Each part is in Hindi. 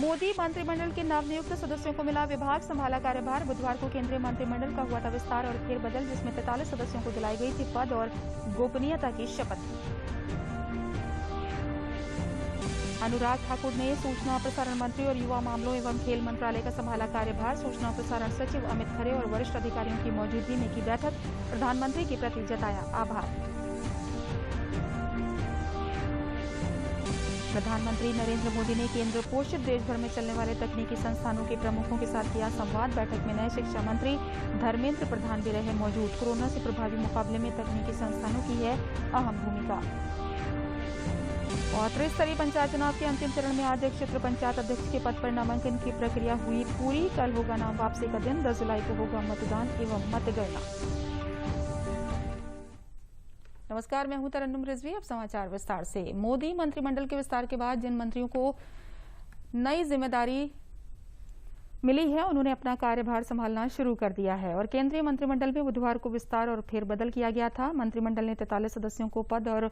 मोदी मंत्रिमंडल के नवनियुक्त सदस्यों को मिला विभाग संभाला कार्यभार। बुधवार को केंद्रीय मंत्रिमंडल का हुआ था विस्तार और फेरबदल, जिसमें 43 सदस्यों को दिलाई गई थी पद और गोपनीयता की शपथ। अनुराग ठाकुर ने सूचना प्रसारण मंत्री और युवा मामलों एवं खेल मंत्रालय का संभाला कार्यभार। सूचना प्रसारण सचिव अमित खरे और वरिष्ठ अधिकारियों की मौजूदगी में की बैठक। प्रधानमंत्री के प्रति जताया आभार। प्रधानमंत्री नरेंद्र मोदी ने केंद्र पोषित देश भर में चलने वाले तकनीकी संस्थानों के प्रमुखों के साथ किया संवाद। बैठक में नए शिक्षा मंत्री धर्मेंद्र प्रधान भी रहे मौजूद। कोरोना से प्रभावी मुकाबले में तकनीकी संस्थानों की है अहम भूमिका। और त्रिस्तरीय पंचायत चुनाव के अंतिम चरण में आज एक क्षेत्र पंचायत अध्यक्ष के पद पर नामांकन की प्रक्रिया हुई पूरी। कल होगा नाम वापसी का दिन। 10 जुलाई को होगा मतदान एवं मतगणना। नमस्कार, मैं हूं तरन्नुम रिजवी। अब समाचार विस्तार से। मोदी मंत्रिमंडल के विस्तार के बाद जिन मंत्रियों को नई जिम्मेदारी मिली है उन्होंने अपना कार्यभार संभालना शुरू कर दिया है और केंद्रीय मंत्रिमंडल में बुधवार को विस्तार और फेरबदल किया गया था। मंत्रिमंडल ने 43 सदस्यों को पद और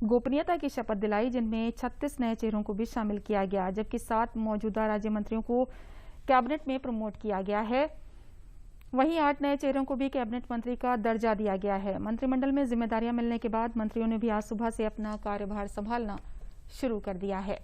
गोपनीयता की शपथ दिलाई, जिनमें 36 नए चेहरों को भी शामिल किया गया, जबकि 7 मौजूदा राज्य मंत्रियों को कैबिनेट में प्रमोट किया गया है। वहीं 8 नए चेहरों को भी कैबिनेट मंत्री का दर्जा दिया गया है। मंत्रिमंडल में जिम्मेदारियां मिलने के बाद मंत्रियों ने भी आज सुबह से अपना कार्यभार संभालना शुरू कर दिया है।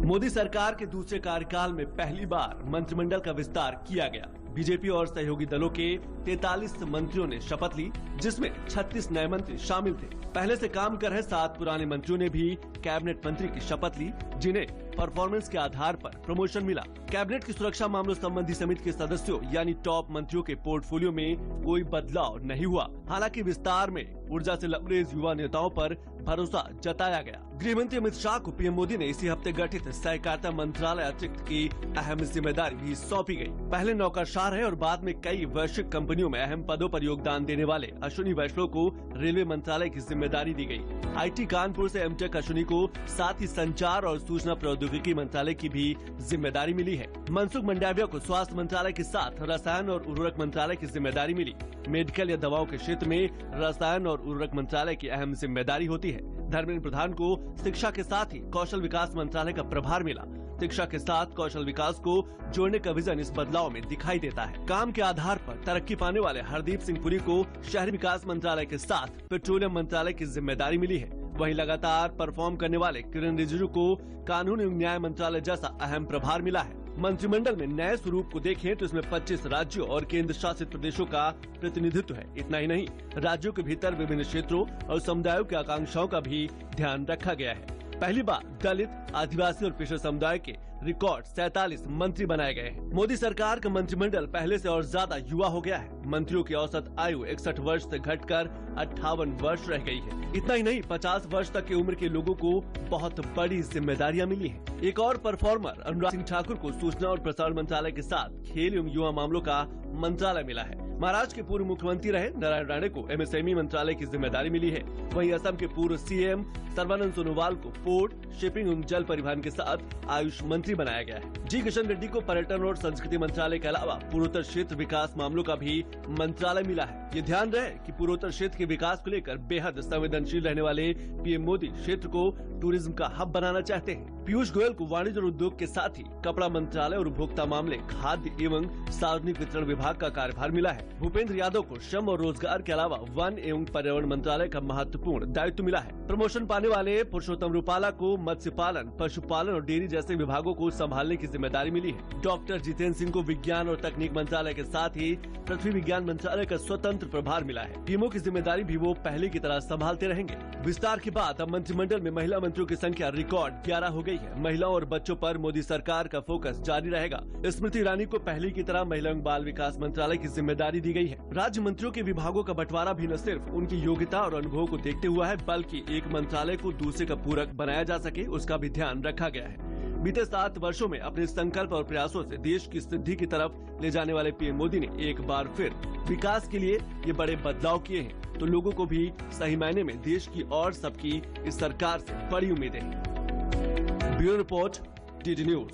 मोदी सरकार के दूसरे कार्यकाल में पहली बार मंत्रिमंडल का विस्तार किया गया। बीजेपी और सहयोगी दलों के 43 मंत्रियों ने शपथ ली, जिसमें 36 नए मंत्री शामिल थे। पहले से काम कर रहे 7 पुराने मंत्रियों ने भी कैबिनेट मंत्री की शपथ ली, जिन्हें परफॉर्मेंस के आधार पर प्रमोशन मिला। कैबिनेट की सुरक्षा मामलों संबंधी समिति के सदस्यों यानी टॉप मंत्रियों के पोर्टफोलियो में कोई बदलाव नहीं हुआ। हालांकि विस्तार में ऊर्जा से लबरेज युवा नेताओं पर भरोसा जताया गया। गृह मंत्री अमित शाह को पीएम मोदी ने इसी हफ्ते गठित सहकारिता मंत्रालय अतिरिक्त की अहम जिम्मेदारी भी सौंपी गई। पहले नौकरशाह रहे और बाद में कई वैश्विक कंपनियों में अहम पदों पर योगदान देने वाले अश्विनी वैष्णव को रेलवे मंत्रालय की जिम्मेदारी दी गई। आईटी कानपुर से एमटेक अश्विनी को साथ ही संचार और सूचना प्रौद्योगिकी मंत्रालय की भी जिम्मेदारी मिली है। मनसुख मंडाविया को स्वास्थ्य मंत्रालय के साथ रसायन और उर्वरक मंत्रालय की जिम्मेदारी मिली। मेडिकल या दवाओं के क्षेत्र में रसायन और उर्वरक मंत्रालय की अहम जिम्मेदारी होती है। धर्मेंद्र प्रधान को शिक्षा के साथ ही कौशल विकास मंत्रालय का प्रभार मिला। शिक्षा के साथ कौशल विकास को जोड़ने का विजन इस बदलाव में दिखाई देता है। काम के आधार पर तरक्की पाने वाले हरदीप सिंह पुरी को शहरी विकास मंत्रालय के साथ पेट्रोलियम मंत्रालय की जिम्मेदारी मिली है। वहीं लगातार परफॉर्म करने वाले किरण रिजिजू को कानून एवं न्याय मंत्रालय जैसा अहम प्रभार मिला है। मंत्रिमंडल में नए स्वरूप को देखें तो इसमें 25 राज्यों और केंद्र शासित प्रदेशों का प्रतिनिधित्व है। इतना ही नहीं, राज्यों के भीतर विभिन्न क्षेत्रों और समुदायों की आकांक्षाओं का भी ध्यान रखा गया है। पहली बार दलित, आदिवासी और पिछड़े समुदाय के रिकॉर्ड 47 मंत्री बनाए गए हैं। मोदी सरकार का मंत्रिमंडल पहले से और ज्यादा युवा हो गया है। मंत्रियों की औसत आयु 61 वर्ष से घटकर 58 वर्ष रह गई है। इतना ही नहीं, 50 वर्ष तक की उम्र के लोगों को बहुत बड़ी जिम्मेदारियां मिली हैं। एक और परफॉर्मर अनुराग सिंह ठाकुर को सूचना और प्रसारण मंत्रालय के साथ खेल एवं युवा मामलों का मंत्रालय मिला है। महाराष्ट्र के पूर्व मुख्यमंत्री रहे नारायण राणे को एमएसएमई मंत्रालय की जिम्मेदारी मिली है। वहीं असम के पूर्व सीएम सर्बानंद सोनोवाल को पोर्ट, शिपिंग एवं जल परिवहन के साथ आयुष मंत्री बनाया गया है। जी किशन रेड्डी को पर्यटन और संस्कृति मंत्रालय के अलावा पूर्वोत्तर क्षेत्र विकास मामलों का भी मंत्रालय मिला है। ये ध्यान रहे कि पूर्वोत्तर क्षेत्र के विकास को लेकर बेहद संवेदनशील रहने वाले पीएम मोदी क्षेत्र को टूरिज्म का हब बनाना चाहते हैं। पीयूष गोयल को वाणिज्य और उद्योग के साथ ही कपड़ा मंत्रालय और उपभोक्ता मामले, खाद्य एवं सार्वजनिक वितरण विभाग का कार्यभार मिला है। भूपेंद्र यादव को श्रम और रोजगार के अलावा वन एवं पर्यावरण मंत्रालय का महत्वपूर्ण दायित्व मिला है। प्रमोशन पाने वाले पुरुषोत्तम रूपाला को मत्स्य पालन, पशुपालन और डेयरी जैसे विभागों को संभालने की जिम्मेदारी मिली है। डॉक्टर जितेंद्र सिंह को विज्ञान और तकनीक मंत्रालय के साथ ही पृथ्वी विज्ञान मंत्रालय का स्वतंत्र प्रभार मिला है। पीएमओ की जिम्मेदारी भी वो पहले की तरह संभालते रहेंगे। विस्तार के बाद अब मंत्रिमंडल में महिला मंत्रियों की संख्या रिकॉर्ड 11 हो गई है। महिलाओं और बच्चों पर मोदी सरकार का फोकस जारी रहेगा। स्मृति ईरानी को पहले की तरह महिला एवं बाल विकास मंत्रालय की जिम्मेदारी दी गई है। राज्य मंत्रियों के विभागों का बंटवारा भी न सिर्फ उनकी योग्यता और अनुभव को देखते हुआ है, बल्कि एक मंत्रालय को दूसरे का पूरक बनाया जा सके उसका भी ध्यान रखा गया है। बीते 7 वर्षों में अपने संकल्प और प्रयासों से देश की सिद्धि की तरफ ले जाने वाले पीएम मोदी ने एक बार फिर विकास के लिए ये बड़े बदलाव किए हैं, तो लोगों को भी सही मायने में देश की और सबकी इस सरकार से बड़ी उम्मीदें हैं। Bureau report, DD news.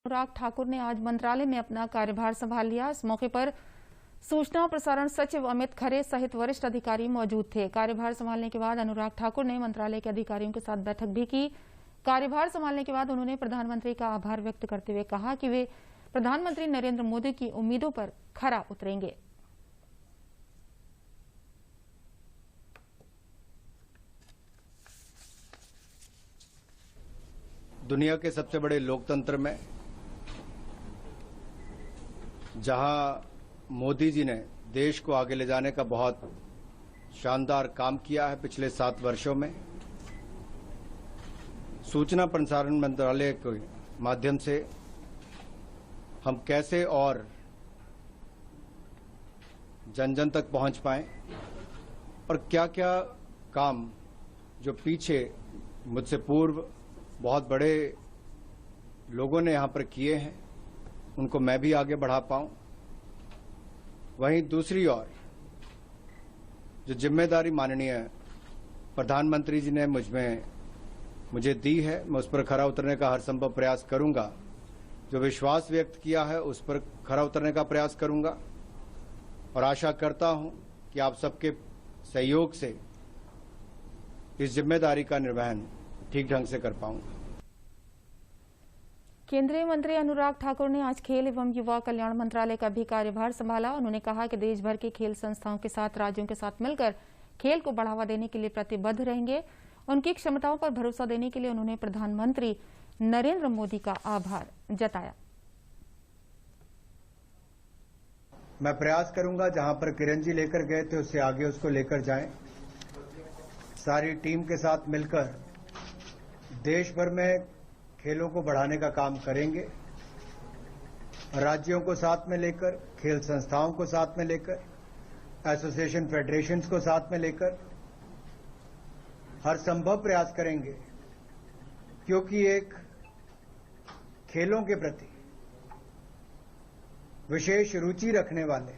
Anurag Thakur ने आज मंत्रालय में अपना कार्यभार संभाल लिया। इस मौके पर सूचना और प्रसारण सचिव अमित खरे सहित वरिष्ठ अधिकारी मौजूद थे। कार्यभार संभालने के बाद अनुराग ठाकुर ने मंत्रालय के अधिकारियों के साथ बैठक भी की। कार्यभार संभालने के बाद उन्होंने प्रधानमंत्री का आभार व्यक्त करते हुए कहा कि वे प्रधानमंत्री नरेंद्र मोदी की उम्मीदों पर खरा उतरेंगे। दुनिया के सबसे बड़े लोकतंत्र में जहां मोदी जी ने देश को आगे ले जाने का बहुत शानदार काम किया है पिछले 7 वर्षों में, सूचना प्रसारण मंत्रालय के माध्यम से हम कैसे और जन जन तक पहुंच पाएं और क्या क्या काम जो पीछे मुझसे पूर्व बहुत बड़े लोगों ने यहां पर किए हैं उनको मैं भी आगे बढ़ा पाऊं। वहीं दूसरी ओर जो जिम्मेदारी माननीय प्रधानमंत्री जी ने मुझे दी है, मैं उस पर खरा उतरने का हर संभव प्रयास करूंगा। जो विश्वास व्यक्त किया है उस पर खरा उतरने का प्रयास करूंगा और आशा करता हूं कि आप सबके सहयोग से इस जिम्मेदारी का निर्वहन ठीक ढंग से कर पाऊंगा। केंद्रीय मंत्री अनुराग ठाकुर ने आज खेल एवं युवा कल्याण मंत्रालय का भी कार्यभार संभाला। उन्होंने कहा कि देश भर के खेल संस्थाओं के साथ राज्यों के साथ मिलकर खेल को बढ़ावा देने के लिए प्रतिबद्ध रहेंगे। उनकी क्षमताओं पर भरोसा देने के लिए उन्होंने प्रधानमंत्री नरेंद्र मोदी का आभार जताया। मैं प्रयास करूंगा जहां पर किरण जी लेकर गए थे उससे आगे उसको लेकर जाएं। सारी टीम के साथ मिलकर देश भर में खेलों को बढ़ाने का काम करेंगे। राज्यों को साथ में लेकर, खेल संस्थाओं को साथ में लेकर, एसोसिएशन फेडरेशंस को साथ में लेकर हर संभव प्रयास करेंगे, क्योंकि एक खेलों के प्रति विशेष रुचि रखने वाले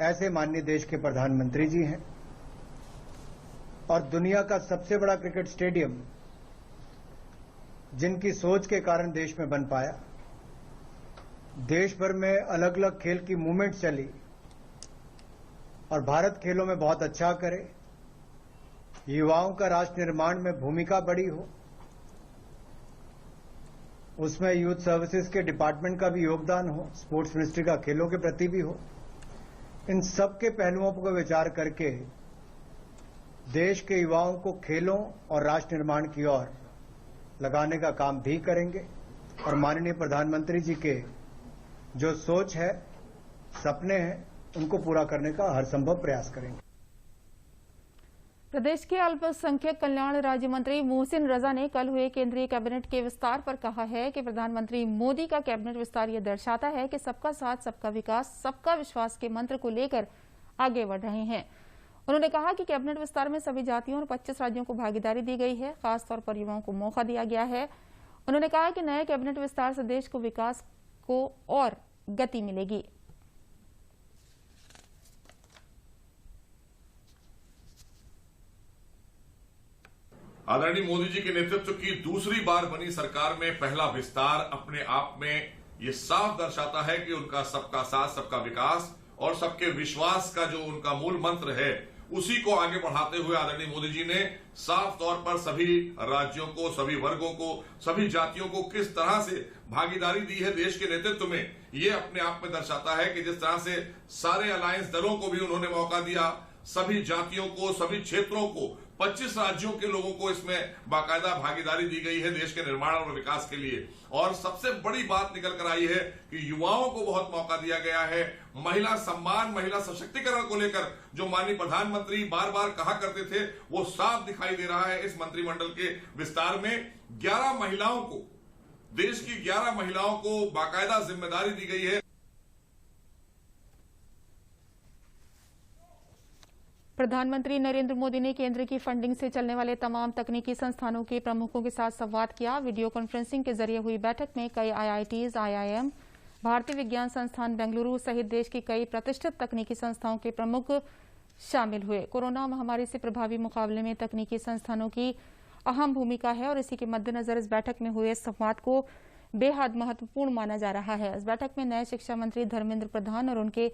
ऐसे माननीय देश के प्रधानमंत्री जी हैं और दुनिया का सबसे बड़ा क्रिकेट स्टेडियम जिनकी सोच के कारण देश में बन पाया। देश भर में अलग अलग खेल की मूवमेंट चली और भारत खेलों में बहुत अच्छा करे, युवाओं का राष्ट्र निर्माण में भूमिका बड़ी हो, उसमें यूथ सर्विसेज के डिपार्टमेंट का भी योगदान हो, स्पोर्ट्स मिनिस्ट्री का खेलों के प्रति भी हो। इन सब के पहलुओं पर विचार करके देश के युवाओं को खेलों और राष्ट्र निर्माण की ओर लगाने का काम भी करेंगे और माननीय प्रधानमंत्री जी के जो सोच है, सपने हैं, उनको पूरा करने का हर संभव प्रयास करेंगे। प्रदेश के अल्पसंख्यक कल्याण राज्य मंत्री मोहसिन रजा ने कल हुए केंद्रीय कैबिनेट के विस्तार पर कहा है कि प्रधानमंत्री मोदी का कैबिनेट विस्तार यह दर्शाता है कि सबका साथ, सबका विकास, सबका विश्वास के मंत्र को लेकर आगे बढ़ रहे हैं। उन्होंने कहा कि कैबिनेट विस्तार में सभी जातियों और 25 राज्यों को भागीदारी दी गई है, खासतौर पर युवाओं को मौका दिया गया है। उन्होंने कहा कि नए कैबिनेट विस्तार से देश को विकास को और गति मिलेगी। आदरणीय मोदी जी के नेतृत्व की दूसरी बार बनी सरकार में पहला विस्तार अपने आप में ये साफ दर्शाता है कि उनका सबका साथ, सबका विकास और सबके विश्वास का जो उनका मूल मंत्र है, उसी को आगे बढ़ाते हुए आदरणीय मोदी जी ने साफ तौर पर सभी राज्यों को, सभी वर्गों को, सभी जातियों को किस तरह से भागीदारी दी है देश के नेतृत्व में, ये अपने आप में दर्शाता है कि जिस तरह से सारे अलायंस दलों को भी उन्होंने मौका दिया, सभी जातियों को, सभी क्षेत्रों को, 25 राज्यों के लोगों को इसमें बाकायदा भागीदारी दी गई है देश के निर्माण और विकास के लिए। और सबसे बड़ी बात निकल कर आई है कि युवाओं को बहुत मौका दिया गया है। महिला सम्मान, महिला सशक्तिकरण को लेकर जो माननीय प्रधानमंत्री बार बार कहा करते थे, वो साफ दिखाई दे रहा है इस मंत्रिमंडल के विस्तार में। 11 महिलाओं को, देश की 11 महिलाओं को बाकायदा जिम्मेदारी दी गई है। प्रधानमंत्री नरेंद्र मोदी ने केंद्र की फंडिंग से चलने वाले तमाम तकनीकी संस्थानों के प्रमुखों के साथ संवाद किया। वीडियो कॉन्फ्रेंसिंग के जरिए हुई बैठक में कई IITs, IIM, भारतीय विज्ञान संस्थान बेंगलुरु सहित देश की कई प्रतिष्ठित तकनीकी संस्थाओं के प्रमुख शामिल हुए। कोरोना महामारी से प्रभावी मुकाबले में तकनीकी संस्थानों की अहम भूमिका है और इसी के मद्देनजर इस बैठक में हुए संवाद को बेहद महत्वपूर्ण माना जा रहा है। इस बैठक में नए शिक्षा मंत्री धर्मेंद्र प्रधान और उनके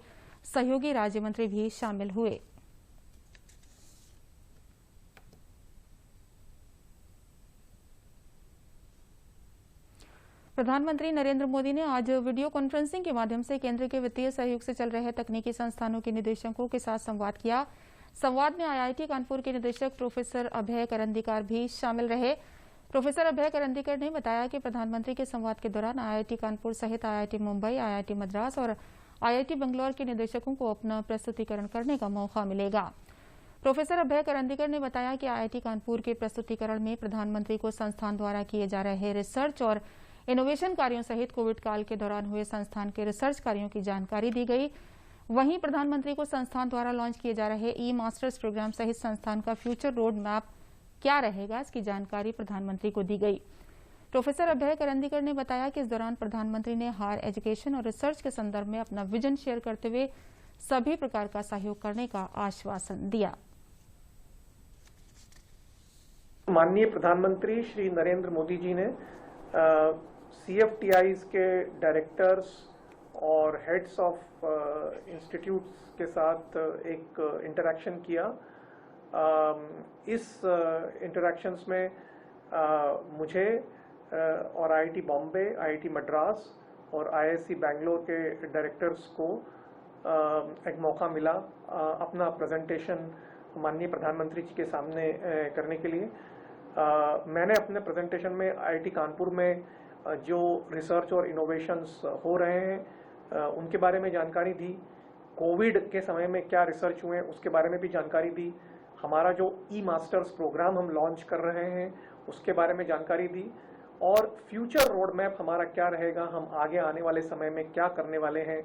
सहयोगी राज्य मंत्री भी शामिल हुए। प्रधानमंत्री नरेंद्र मोदी ने आज वीडियो कॉन्फ्रेंसिंग के माध्यम से केंद्र के वित्तीय सहयोग से चल रहे तकनीकी संस्थानों के निदेशकों के साथ संवाद किया। संवाद में IIT कानपुर के निदेशक प्रोफेसर अभय करंदीकर भी शामिल रहे। प्रोफेसर अभय करंदीकर ने बताया कि प्रधानमंत्री के संवाद के दौरान IIT कानपुर सहित IIT मुंबई, IIT मद्रास और IIT बंगलौर के निदेशकों को अपना प्रस्तुतिकरण करने का मौका मिलेगा। प्रोफेसर अभय करंदीकर ने बताया कि IIT कानपुर के प्रस्तुतिकरण में प्रधानमंत्री को संस्थान द्वारा किए जा रहे रिसर्च और इनोवेशन कार्यों सहित कोविड काल के दौरान हुए संस्थान के रिसर्च कार्यों की जानकारी दी गई। वहीं प्रधानमंत्री को संस्थान द्वारा लॉन्च किए जा रहे ई-मास्टर्स प्रोग्राम सहित संस्थान का फ्यूचर रोड मैप क्या रहेगा, इसकी जानकारी प्रधानमंत्री को दी गई। प्रोफेसर अभय करंदीकर ने बताया कि इस दौरान प्रधानमंत्री ने हायर एजुकेशन और रिसर्च के संदर्भ में अपना विजन शेयर करते हुए सभी प्रकार का सहयोग करने का आश्वासन दिया। माननीय प्रधानमंत्री श्री नरेंद्र मोदी जी ने CFTIs के डायरेक्टर्स और हेड्स ऑफ इंस्टीट्यूट्स के साथ एक इंटरेक्शन किया। इस इंटरेक्शंस में मुझे और IIT बॉम्बे, IIT मद्रास और IISc बेंगलोर के डायरेक्टर्स को एक मौका मिला अपना प्रेजेंटेशन माननीय प्रधानमंत्री जी के सामने करने के लिए। मैंने अपने प्रेजेंटेशन में IIT कानपुर में जो रिसर्च और इनोवेशंस हो रहे हैं उनके बारे में जानकारी दी। कोविड के समय में क्या रिसर्च हुए उसके बारे में भी जानकारी दी। हमारा जो ई-मास्टर्स प्रोग्राम हम लॉन्च कर रहे हैं उसके बारे में जानकारी दी और फ्यूचर रोड मैप हमारा क्या रहेगा, हम आगे आने वाले समय में क्या करने वाले हैं,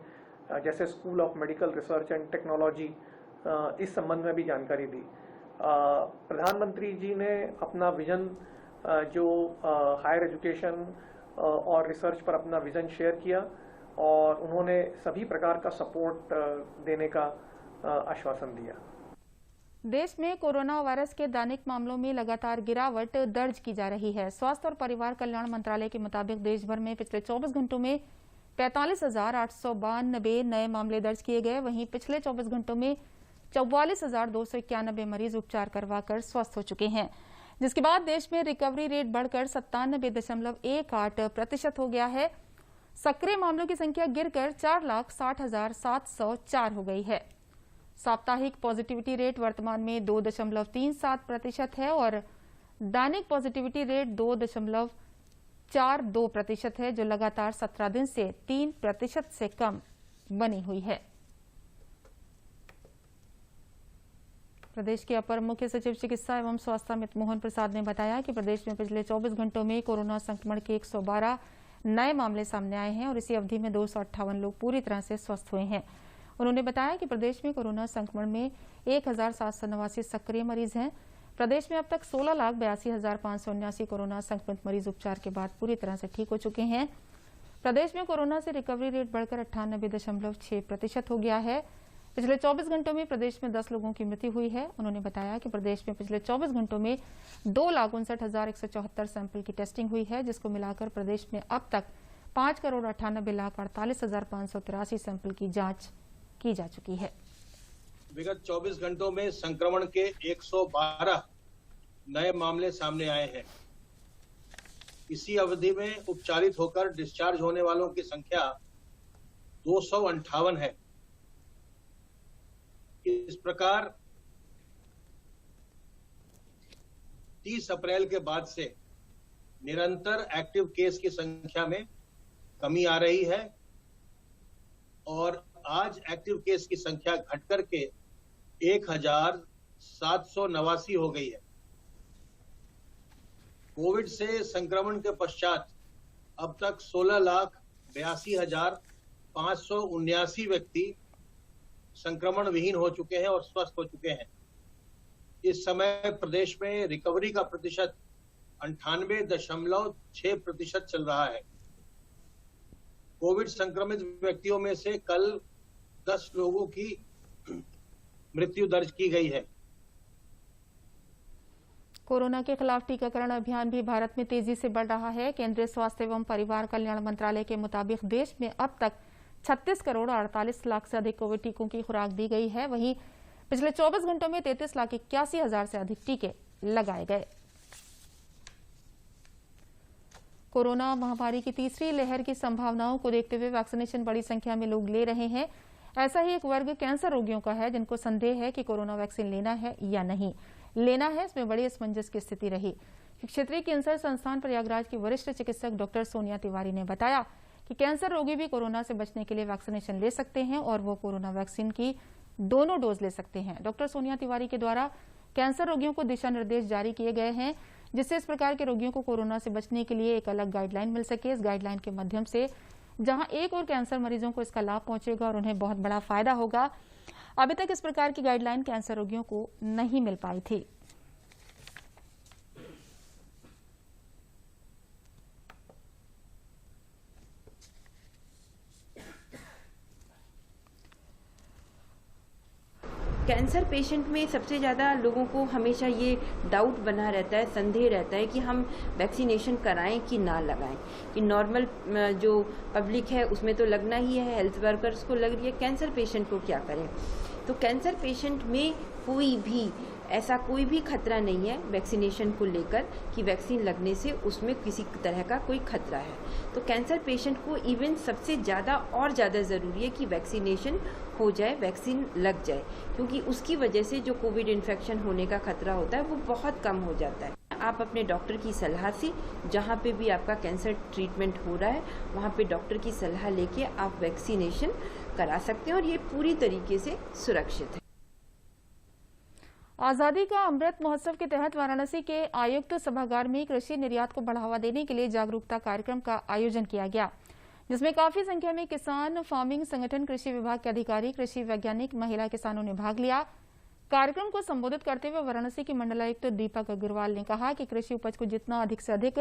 जैसे school of medical research and technology, इस संबंध में भी जानकारी दी। प्रधानमंत्री जी ने अपना विजन जो हायर एजुकेशन और रिसर्च पर अपना विजन शेयर किया और उन्होंने सभी प्रकार का सपोर्ट देने का आश्वासन दिया। देश में कोरोना वायरस के दैनिक मामलों में लगातार गिरावट दर्ज की जा रही है। स्वास्थ्य और परिवार कल्याण मंत्रालय के मुताबिक देश भर में पिछले 24 घंटों में 45,892 नए मामले दर्ज किए गए। वहीं पिछले 24 घंटों में 44,291 मरीज उपचार करवाकर स्वस्थ हो चुके हैं, जिसके बाद देश में रिकवरी रेट बढ़कर 97.18% हो गया है। सक्रिय मामलों की संख्या गिरकर 4,60,704 हो गई है। साप्ताहिक पॉजिटिविटी रेट वर्तमान में 2.37% है और दैनिक पॉजिटिविटी रेट 2.42% है, जो लगातार 17 दिन से 3% से कम बनी हुई है। प्रदेश के अपर मुख्य सचिव चिकित्सा एवं स्वास्थ्य अमित मोहन प्रसाद ने बताया कि प्रदेश में पिछले 24 घंटों में कोरोना संक्रमण के 112 नए मामले सामने आए हैं और इसी अवधि में 258 लोग पूरी तरह से स्वस्थ हुए हैं। उन्होंने बताया कि प्रदेश में कोरोना संक्रमण में 1,789 सक्रिय मरीज हैं। प्रदेश में अब तक 16,82,579 कोरोना संक्रमित मरीज उपचार के बाद पूरी तरह से ठीक हो चुके हैं। प्रदेश में कोरोना से रिकवरी रेट बढ़कर 98.6% हो गया है। पिछले 24 घंटों में प्रदेश में 10 लोगों की मृत्यु हुई है। उन्होंने बताया कि प्रदेश में पिछले 24 घंटों में 2,59,174 सैंपल की टेस्टिंग हुई है, जिसको मिलाकर प्रदेश में अब तक 5,98,48,583 सैंपल की जांच की जा चुकी है। विगत 24 घंटों में संक्रमण के 112 नए मामले सामने आए हैं। इसी अवधि में उपचारित होकर डिस्चार्ज होने वालों की संख्या 258 है। इस प्रकार 30 अप्रैल के बाद से निरंतर एक्टिव केस की संख्या में कमी आ रही है और आज एक्टिव केस की संख्या घटकर के 1,789 हो गई है। कोविड से संक्रमण के पश्चात अब तक 16,82,579 व्यक्ति संक्रमण विहीन हो चुके हैं और स्वस्थ हो चुके हैं। इस समय प्रदेश में रिकवरी का प्रतिशत 98.6% चल रहा है। कोविड संक्रमित व्यक्तियों में से कल 10 लोगों की मृत्यु दर्ज की गई है। कोरोना के खिलाफ टीकाकरण अभियान भी भारत में तेजी से बढ़ रहा है। केंद्रीय स्वास्थ्य एवं परिवार कल्याण मंत्रालय के मुताबिक देश में अब तक 36 करोड़ 48 लाख से अधिक कोविड टीकों की खुराक दी गई है। वहीं पिछले 24 घंटों में 33 लाख 81 हजार से अधिक टीके लगाए गए। कोरोना महामारी की तीसरी लहर की संभावनाओं को देखते हुए वैक्सीनेशन बड़ी संख्या में लोग ले रहे हैं। ऐसा ही एक वर्ग कैंसर रोगियों का है जिनको संदेह है कि कोरोना वैक्सीन लेना है या नहीं लेना है। इसमें बड़ी असमंजस की स्थिति रही। क्षेत्रीय कैंसर संस्थान प्रयागराज की वरिष्ठ चिकित्सक डॉक्टर सोनिया तिवारी ने बताया कि कैंसर रोगी भी कोरोना से बचने के लिए वैक्सीनेशन ले सकते हैं और वो कोरोना वैक्सीन की दोनों डोज ले सकते हैं। डॉक्टर सोनिया तिवारी के द्वारा कैंसर रोगियों को दिशा निर्देश जारी किए गए हैं जिससे इस प्रकार के रोगियों को कोरोना से बचने के लिए एक अलग गाइडलाइन मिल सके। इस गाइडलाइन के माध्यम से जहां एक और कैंसर मरीजों को इसका लाभ पहुंचेगा और उन्हें बहुत बड़ा फायदा होगा। अभी तक इस प्रकार की गाइडलाइन कैंसर रोगियों को नहीं मिल पाई थी। कैंसर पेशेंट में सबसे ज़्यादा लोगों को हमेशा ये डाउट बना रहता है, संदेह रहता है कि हम वैक्सीनेशन कराएं कि ना लगाएं। कि नॉर्मल जो पब्लिक है उसमें तो लगना ही है, हेल्थ वर्कर्स को लग रही है, कैंसर पेशेंट को क्या करें। तो कैंसर पेशेंट में ऐसा कोई भी खतरा नहीं है वैक्सीनेशन को लेकर कि वैक्सीन लगने से उसमें किसी तरह का कोई खतरा है। तो कैंसर पेशेंट को इवन सबसे ज़्यादा ज़रूरी है कि वैक्सीनेशन हो जाए, वैक्सीन लग जाए, क्योंकि उसकी वजह से जो कोविड इन्फेक्शन होने का खतरा होता है वो बहुत कम हो जाता है। आप अपने डॉक्टर की सलाह से जहाँ पे भी आपका कैंसर ट्रीटमेंट हो रहा है वहाँ पे डॉक्टर की सलाह लेके आप वैक्सीनेशन करा सकते हैं और ये पूरी तरीके से सुरक्षित है। आजादी का अमृत महोत्सव के तहत वाराणसी के आयुक्त सभागार में कृषि निर्यात को बढ़ावा देने के लिए जागरूकता कार्यक्रम का आयोजन किया गया जिसमें काफी संख्या में किसान, फार्मिंग संगठन, कृषि विभाग के अधिकारी, कृषि वैज्ञानिक, महिला किसानों ने भाग लिया। कार्यक्रम को संबोधित करते हुए वाराणसी की मंडलायुक्त दीपक अग्रवाल ने कहा कि कृषि उपज को जितना अधिक से अधिक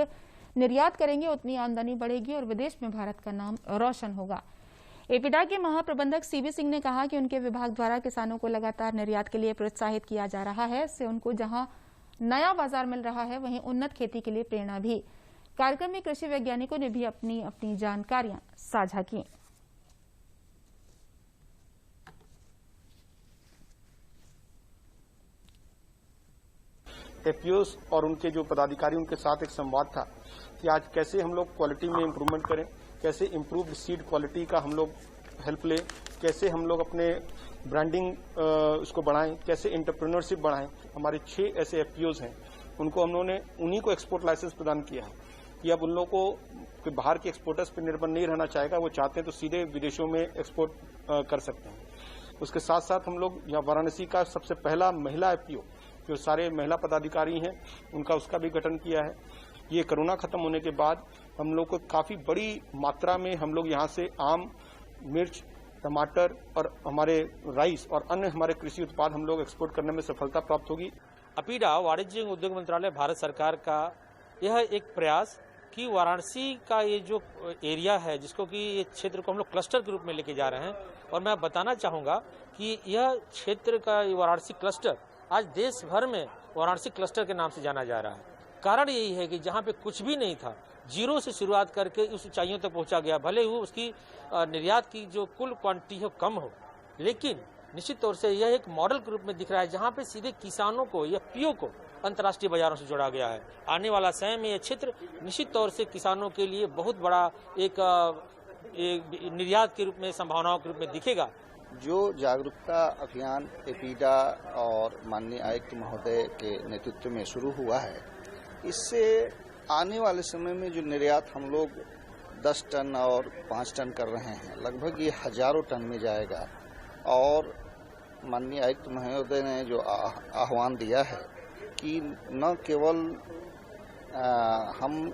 निर्यात करेंगे उतनी आमदनी बढ़ेगी और विदेश में भारत का नाम रोशन होगा। एपीडा के महाप्रबंधक सीबी सिंह ने कहा कि उनके विभाग द्वारा किसानों को लगातार निर्यात के लिए प्रोत्साहित किया जा रहा है। इससे उनको जहां नया बाजार मिल रहा है वहीं उन्नत खेती के लिए प्रेरणा भी। कार्यक्रम में कृषि वैज्ञानिकों ने भी अपनी अपनी जानकारियां साझा की। एफपीओस और उनके जो पदाधिकारी उनके साथ एक संवाद था कि आज कैसे हम लोग क्वालिटी में इम्प्रूवमेंट करें, कैसे इम्प्रूव्ड सीड क्वालिटी का हम लोग हेल्प लें, कैसे हम लोग अपने ब्रांडिंग उसको बढ़ाएं, कैसे एंटरप्रेन्योरशिप बढ़ाएं। हमारे 6 ऐसे एफपीओस हैं, उनको हमने उन्हीं को एक्सपोर्ट लाइसेंस प्रदान किया है कि अब उन लोगों को बाहर के एक्सपोर्टर्स पर निर्भर नहीं रहना चाहेगा। वो चाहते हैं तो सीधे विदेशों में एक्सपोर्ट कर सकते हैं। उसके साथ साथ हम लोग यहाँ वाराणसी का सबसे पहला महिला एफपीओ जो सारे महिला पदाधिकारी हैं उनका उसका भी गठन किया है। ये कोरोना खत्म होने के बाद हम लोग को काफी बड़ी मात्रा में हम लोग यहाँ से आम, मिर्च, टमाटर और हमारे राइस और अन्य हमारे कृषि उत्पाद हम लोग एक्सपोर्ट करने में सफलता प्राप्त होगी। अपीडा वाणिज्य एवं उद्योग मंत्रालय भारत सरकार का यह एक प्रयास कि वाराणसी का ये जो एरिया है जिसको कि ये क्षेत्र को हम लोग क्लस्टर के रूप में लेके जा रहे हैं और मैं बताना चाहूँगा कि यह क्षेत्र का वाराणसी क्लस्टर आज देश भर में वाराणसी क्लस्टर के नाम से जाना जा रहा है। कारण यही है कि जहाँ पे कुछ भी नहीं था, जीरो से शुरुआत करके उस ऊंचाइयों तक पहुंचा गया। भले ही उसकी निर्यात की जो कुल क्वांटिटी हो कम हो, लेकिन निश्चित तौर से यह एक मॉडल के रूप में दिख रहा है जहाँ पे सीधे किसानों को या पीओ को अंतर्राष्ट्रीय बाजारों से जोड़ा गया है। आने वाला समय में यह क्षेत्र निश्चित तौर से किसानों के लिए बहुत बड़ा एक निर्यात के रूप में, संभावनाओं के रूप में दिखेगा। जो जागरूकता अभियान एपीडा और माननीय आयुक्त महोदय के नेतृत्व में शुरू हुआ है, इससे आने वाले समय में जो निर्यात हम लोग 10 टन और 5 टन कर रहे हैं, लगभग ये हजारों टन में जाएगा। और माननीय आयुक्त महोदय ने जो आह्वान दिया है कि न केवल हम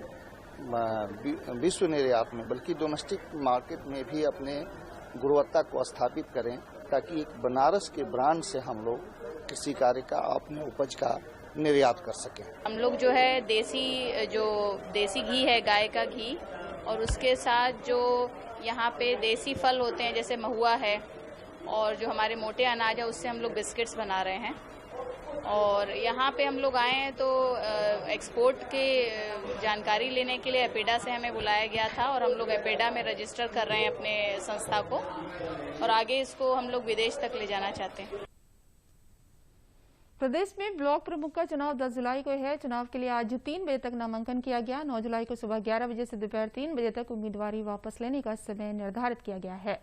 विश्व निर्यात में बल्कि डोमेस्टिक मार्केट में भी अपने गुणवत्ता को स्थापित करें, ताकि एक बनारस के ब्रांड से हम लोग कृषि कार्य का, अपने उपज का निर्यात कर सकें। हम लोग जो है देसी घी है, गाय का घी, और उसके साथ जो यहाँ पे देसी फल होते हैं जैसे महुआ है, और जो हमारे मोटे अनाज है उससे हम लोग बिस्किट्स बना रहे हैं। और यहाँ पे हम लोग आए हैं तो एक्सपोर्ट के जानकारी लेने के लिए एपेडा से हमें बुलाया गया था, और हम लोग एपेडा में रजिस्टर कर रहे हैं अपने संस्था को, और आगे इसको हम लोग विदेश तक ले जाना चाहते हैं। प्रदेश में ब्लॉक प्रमुख का चुनाव 10 जुलाई को है। चुनाव के लिए आज 3 बजे तक नामांकन किया गया। 9 जुलाई को सुबह 11 बजे से दोपहर 3 बजे तक उम्मीदवारी वापस लेने का समय निर्धारित किया गया है।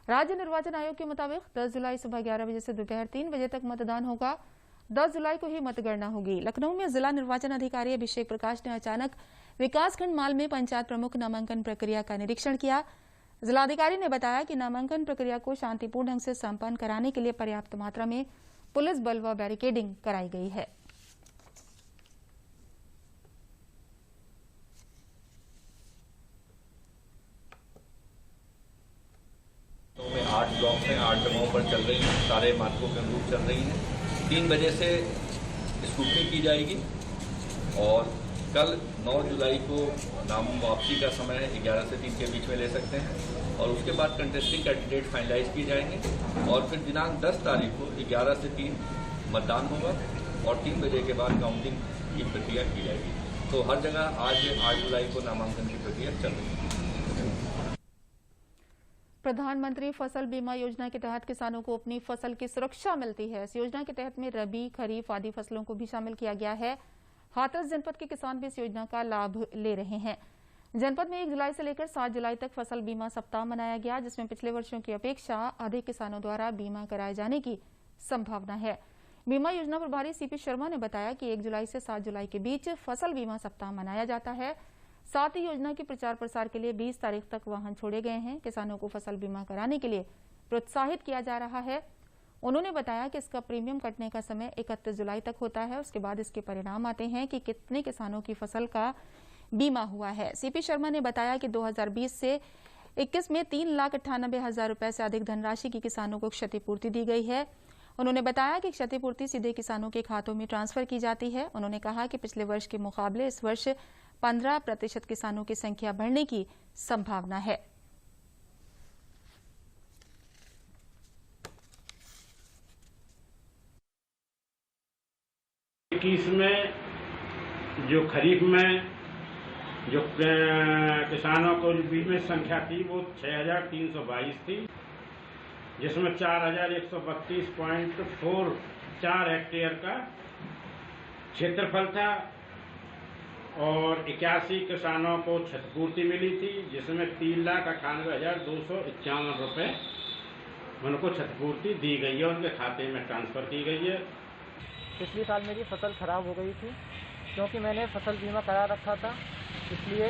राज्य निर्वाचन आयोग के मुताबिक 10 जुलाई सुबह 11 बजे से दोपहर 3 बजे तक मतदान होगा। 10 जुलाई को ही मतगणना होगी। लखनऊ में जिला निर्वाचन अधिकारी अभिषेक प्रकाश ने अचानक विकासखंड माल में पंचायत प्रमुख नामांकन प्रक्रिया का निरीक्षण किया। जिलाधिकारी ने बताया कि नामांकन प्रक्रिया को शांतिपूर्ण ढंग से संपन्न कराने के लिए पर्याप्त मात्रा में पुलिस बल व बैरिकेडिंग कराई गई है। तो में 8 ब्लॉक हैं, 8 जगहों पर चल रही हैं, सारे मानकों के अनुरूप चल रही हैं। 3 बजे से स्क्रूटनी की जाएगी और कल 9 जुलाई को नाम वापसी का समय 11 से 3 के बीच में ले सकते हैं, और उसके बाद कंटेस्टिंग कैंडिडेट फाइनलाइज किए जाएंगे, और फिर दिनांक 10 तारीख को 11 से 3 मतदान होगा, और 3 बजे के बाद काउंटिंग की प्रक्रिया की जाएगी। तो हर जगह आज 8 जुलाई को नामांकन की प्रक्रिया चल रही है। प्रधानमंत्री फसल बीमा योजना के तहत किसानों को अपनी फसल की सुरक्षा मिलती है। इस योजना के तहत में रबी, खरीफ आदि फसलों को भी शामिल किया गया है। हाथरस जनपद के किसान भी इस योजना का लाभ ले रहे हैं। जनपद में 1 जुलाई से लेकर 7 जुलाई तक फसल बीमा सप्ताह मनाया गया, जिसमें पिछले वर्षों की अपेक्षा अधिक किसानों द्वारा बीमा कराए जाने की संभावना है। बीमा योजना प्रभारी सीपी शर्मा ने बताया कि 1 जुलाई से 7 जुलाई के बीच फसल बीमा सप्ताह मनाया जाता है। साथ ही योजना के प्रचार प्रसार के लिए 20 तारीख तक वाहन छोड़े गए हैं। किसानों को फसल बीमा कराने के लिए प्रोत्साहित किया जा रहा है। उन्होंने बताया कि इसका प्रीमियम कटने का समय 31 जुलाई तक होता है। उसके बाद इसके परिणाम आते हैं कि कितने किसानों की फसल का बीमा हुआ है। सीपी शर्मा ने बताया कि 2020 से 21 में 3,98,000 रुपए से अधिक धनराशि की किसानों को क्षतिपूर्ति दी गई है। उन्होंने बताया कि क्षतिपूर्ति सीधे किसानों के खातों में ट्रांसफर की जाती है। उन्होंने कहा कि पिछले वर्ष के मुकाबले इस वर्ष 15% किसानों की संख्या बढ़ने की संभावना है। में जो खरीफ में जो किसानों को बीमा संख्या थी वो 6,322 थी, जिसमें 4,132.44 हेक्टेयर का क्षेत्रफल था, और 81 किसानों को क्षतिपूर्ति मिली थी, जिसमें 3,98,251 रुपये उनको क्षतिपूर्ति दी गई है, उनके खाते में ट्रांसफर की गई है। पिछले साल मेरी फसल खराब हो गई थी, क्योंकि मैंने फसल बीमा करा रखा था, इसलिए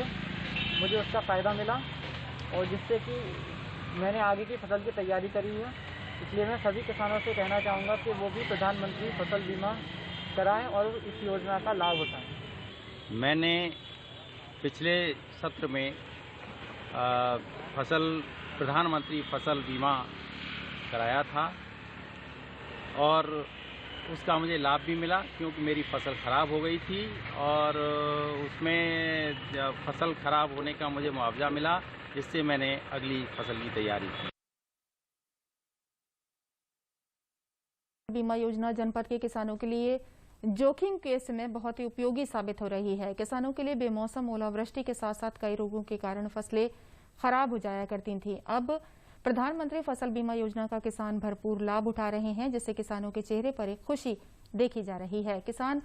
मुझे उसका फ़ायदा मिला, और जिससे कि मैंने आगे की फसल की तैयारी करी है। इसलिए मैं सभी किसानों से कहना चाहूँगा कि वो भी प्रधानमंत्री फसल बीमा कराएं और इस योजना का लाभ उठाएं। मैंने पिछले सत्र में प्रधानमंत्री फसल बीमा कराया था, और उसका मुझे लाभ भी मिला, क्योंकि मेरी फसल ख़राब हो गई थी, और उसमें फसल ख़राब होने का मुझे मुआवजा मिला, जिससे मैंने अगली फसल की तैयारी की। बीमा योजना जनपद के किसानों के लिए जोखिम के समय बहुत ही उपयोगी साबित हो रही है। किसानों के लिए बेमौसम ओलावृष्टि के साथ साथ कई रोगों के कारण फसलें खराब हो जाया करती थीं। अब प्रधानमंत्री फसल बीमा योजना का किसान भरपूर लाभ उठा रहे हैं, जिससे किसानों के चेहरे पर एक खुशी देखी जा रही है। किसान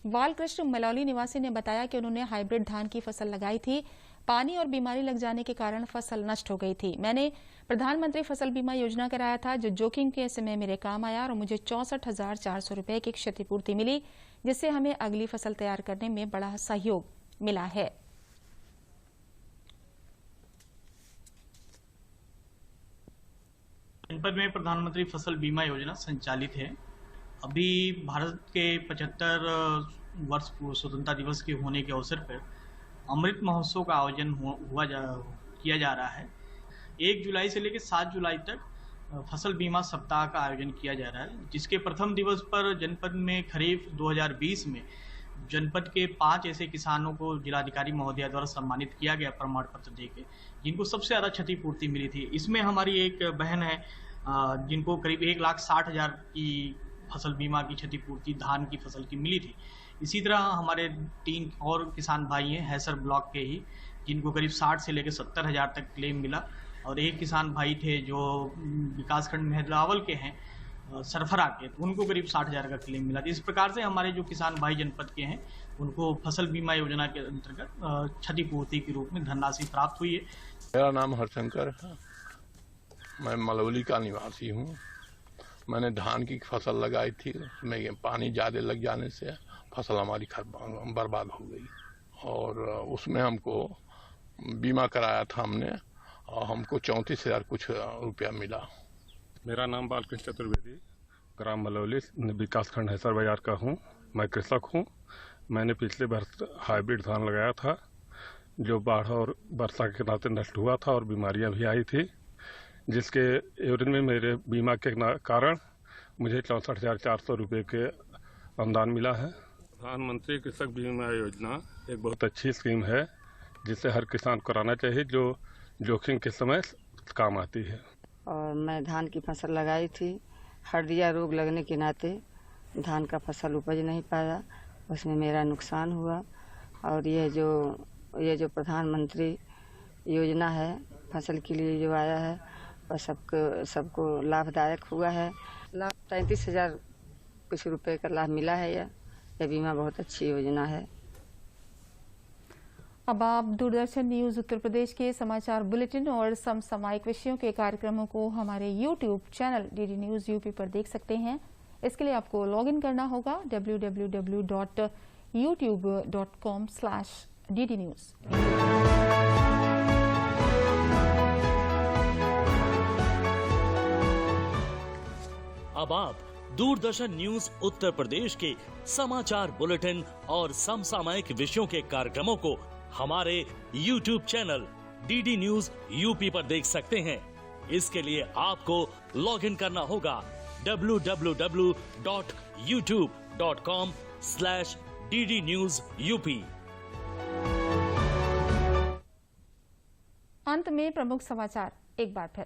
बालकृष्ण मलौली निवासी ने बताया कि उन्होंने हाइब्रिड धान की फसल लगाई थी। पानी और बीमारी लग जाने के कारण फसल नष्ट हो गई थी। मैंने प्रधानमंत्री फसल बीमा योजना कराया था, जो जोखिम के समय मेरे काम आया, और मुझे 64,400 रुपए की क्षतिपूर्ति मिली, जिससे हमें अगली फसल तैयार करने में बड़ा सहयोग मिला है। जनपद में प्रधानमंत्री फसल बीमा योजना संचालित है। अभी भारत के 75 वर्ष स्वतंत्रता दिवस के होने के अवसर पर अमृत महोत्सव का आयोजन किया जा रहा है। 1 जुलाई से लेकर 7 जुलाई तक फसल बीमा सप्ताह का आयोजन किया जा रहा है, जिसके प्रथम दिवस पर जनपद में खरीफ 2020 में जनपद के 5 ऐसे किसानों को जिलाधिकारी महोदया द्वारा सम्मानित किया गया प्रमाण पत्र देके, जिनको सबसे ज़्यादा क्षतिपूर्ति मिली थी। इसमें हमारी एक बहन है जिनको करीब 1,60,000 की फसल बीमा की क्षतिपूर्ति धान की फसल की मिली थी। इसी तरह हमारे 3 और किसान भाई हैं हैसर ब्लॉक के ही, जिनको करीब 60 से लेकर 70,000 तक क्लेम मिला, और एक किसान भाई थे जो विकासखंड मेहदलावल के हैं सरफरा के, तो उनको करीब 60,000 का क्लेम मिला। इस प्रकार से हमारे जो किसान भाई जनपद के हैं उनको फसल बीमा योजना के अंतर्गत क्षतिपूर्ति के रूप में धनराशि प्राप्त हुई है। मेरा नाम हरशंकर है, मैं मलौली का निवासी हूँ। मैंने धान की फसल लगाई थी, उसमें पानी ज़्यादा लग जाने से फसल हमारी बर्बाद हो गई, और उसमें हमको बीमा कराया था हमने, और हमको 34,000 कुछ रुपया मिला। मेरा नाम बालकृष्ण चतुर्वेदी, ग्राम मलौली, विकासखंड हैसर बाजार का हूँ। मैं कृषक हूँ। मैंने पिछले वर्ष हाइब्रिड धान लगाया था, जो बाढ़ और वर्षा के नाते नष्ट हुआ था और बीमारियां भी आई थी, जिसके एवज में मेरे बीमा के कारण मुझे 64,400 रुपये के अनुदान मिला है। प्रधानमंत्री कृषक बीमा योजना एक बहुत अच्छी स्कीम है, जिसे हर किसान को कराना चाहिए, जो जोखिम के समय काम आती है। और मैं धान की फसल लगाई थी, हर्दिया रोग लगने के नाते धान का फसल उपज नहीं पाया, उसमें मेरा नुकसान हुआ। और ये जो प्रधानमंत्री योजना है फसल के लिए जो आया है, वह सबको लाभदायक हुआ है। 33,000 कुछ रुपए का लाभ मिला है। यह बीमा बहुत अच्छी योजना है। अब आप दूरदर्शन न्यूज उत्तर प्रदेश के समाचार बुलेटिन और समसामयिक विषयों के कार्यक्रमों को हमारे YouTube channel DD news UP पर देख सकते हैं। इसके लिए आपको लॉगिन करना होगा www.youtube.com/ddnews। अब आप दूरदर्शन न्यूज उत्तर प्रदेश के समाचार बुलेटिन और समसामयिक विषयों के कार्यक्रमों को हमारे YouTube channel DD news UP पर देख सकते हैं। इसके लिए आपको लॉगिन करना होगा www.youtube.com/ddnewsyup। अंत में प्रमुख समाचार एक बार फिर।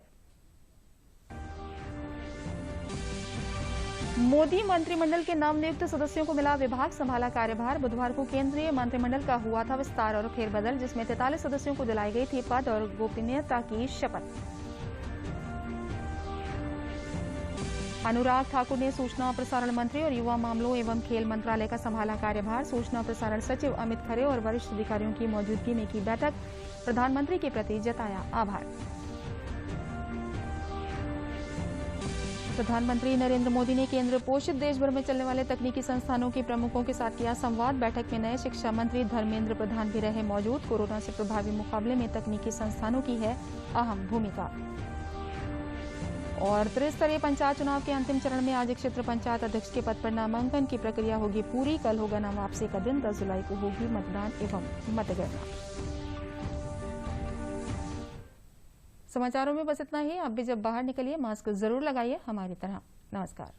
मोदी मंत्रिमंडल के नवनियुक्त सदस्यों को मिला विभाग संभाला कार्यभार। बुधवार को केंद्रीय मंत्रिमंडल का हुआ था विस्तार और फेरबदल, जिसमें 43 सदस्यों को दिलाई गई थी पद और गोपनीयता की शपथ। अनुराग ठाकुर ने सूचना और प्रसारण मंत्री और युवा मामलों एवं खेल मंत्रालय का संभाला कार्यभार। सूचना और प्रसारण सचिव अमित खरे और वरिष्ठ अधिकारियों की मौजूदगी में की बैठक, प्रधानमंत्री के प्रति जताया आभार। प्रधानमंत्री नरेंद्र मोदी ने केंद्र पोषित देश भर में चलने वाले तकनीकी संस्थानों के प्रमुखों के साथ किया संवाद। बैठक में नए शिक्षा मंत्री धर्मेंद्र प्रधान भी रहे मौजूद। कोरोना से प्रभावी मुकाबले में तकनीकी संस्थानों की है अहम भूमिका। और त्रिस्तरीय पंचायत चुनाव के अंतिम चरण में आज क्षेत्र पंचायत अध्यक्ष के पद पर नामांकन की प्रक्रिया होगी पूरी। कल होगा नाम वापसी का दिन, 10 जुलाई को होगी मतदान एवं मतगणना। समाचारों में बस इतना ही। अब भी जब बाहर निकलिए मास्क जरूर लगाइए हमारी तरह। नमस्कार।